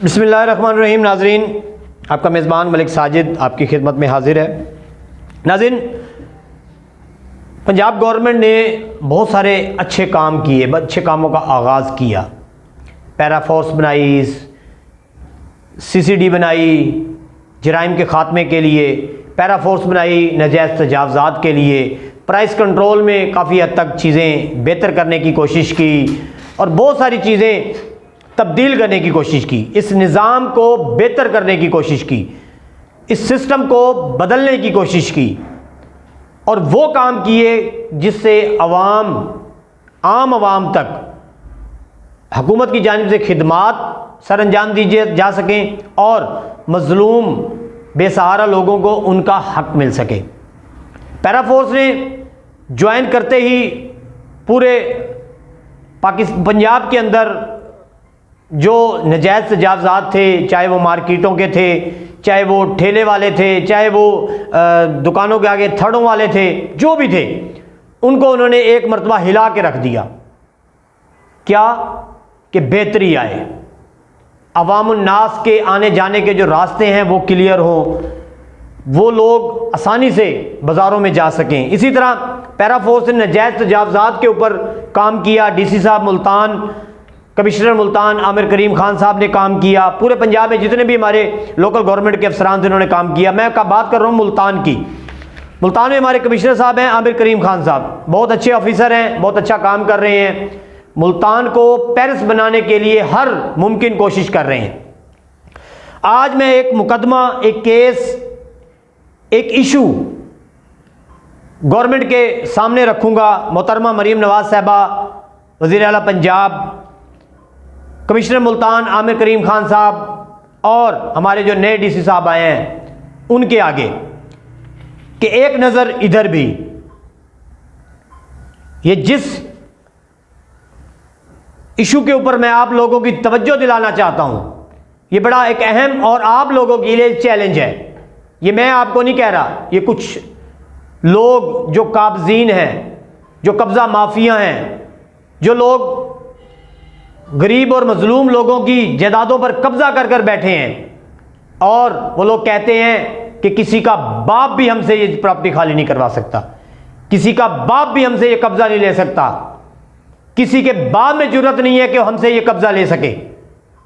बिस्मिल्लाहिर्रहमानिर्रहीम। नाज़रीन, आपका मेज़बान मलिक साजिद आपकी खिदमत में हाजिर है। नाज़रीन, पंजाब गवर्नमेंट ने बहुत सारे अच्छे काम किए, अच्छे कामों का आगाज़ किया। पैरा फोर्स बनाई, CCD बनाई जराइम के ख़ात्मे के लिए, पैरा फोर्स बनाई नजायज़ तजावज़ात के लिए, प्राइस कंट्रोल में काफ़ी हद तक चीज़ें बेहतर करने की कोशिश की और बहुत सारी चीज़ें तब्दील करने की कोशिश की। इस निज़ाम को बेहतर करने की कोशिश की, इस सिस्टम को बदलने की कोशिश की और वो काम किए जिससे आम आवाम तक हुकूमत की जानिब से खिदमात सर अंजाम दी जा सकें और मज़लूम बेसहारा लोगों को उनका हक मिल सके। पैरा फोर्स ने ज्वाइन करते ही पूरे पंजाब के अंदर जो नजायज़ तजावज़ात थे, चाहे वो मार्केटों के थे, चाहे वो ठेले वाले थे, चाहे वो दुकानों के आगे थड़ों वाले थे, जो भी थे, उनको उन्होंने एक मरतबा हिला के रख दिया। क्या कि बेहतरी आए, अवामुन्नास के आने जाने के जो रास्ते हैं वो क्लियर हों, वो लोग आसानी से बाज़ारों में जा सकें। इसी तरह पैरा फोर्स ने नजायज़ तजावज़ात के ऊपर काम किया। DC साहब मुल्तान, कमिश्नर मुल्तान आमिर करीम खान साहब ने काम किया। पूरे पंजाब में जितने भी हमारे लोकल गवर्नमेंट के अफसरान थे उन्होंने काम किया। मैं बात कर रहा हूँ मुल्तान की। मुल्तान में हमारे कमिश्नर साहब हैं आमिर करीम खान साहब, बहुत अच्छे ऑफिसर हैं, बहुत अच्छा काम कर रहे हैं। मुल्तान को पेरिस बनाने के लिए हर मुमकिन कोशिश कर रहे हैं। आज मैं एक मुकदमा, एक केस, एक इशू गवर्नमेंट के सामने रखूंगा। मोहतरमा मरीम नवाज साहबा, वज़ीर आला पंजाब, कमिश्नर मुल्तान आमिर करीम खान साहब और हमारे जो नए DC साहब आए हैं उनके आगे कि एक नज़र इधर भी। ये जिस इशू के ऊपर मैं आप लोगों की तवज्जो दिलाना चाहता हूं, ये बड़ा एक अहम और आप लोगों के लिए चैलेंज है। ये मैं आपको नहीं कह रहा, ये कुछ लोग जो काबजीन हैं, जो कब्ज़ा माफिया हैं, जो लोग गरीब और मजलूम लोगों की जायदादों पर कब्जा कर कर बैठे हैं और वो लोग कहते हैं कि किसी का बाप भी हमसे ये प्रॉपर्टी खाली नहीं करवा सकता, किसी का बाप भी हमसे ये कब्जा नहीं ले सकता, किसी के बाप में जरूरत नहीं है कि हमसे ये कब्जा ले सके।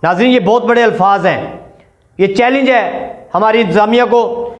नाज़रीन, ये बहुत बड़े अल्फाज हैं, ये चैलेंज है हमारी इंतज़ामिया को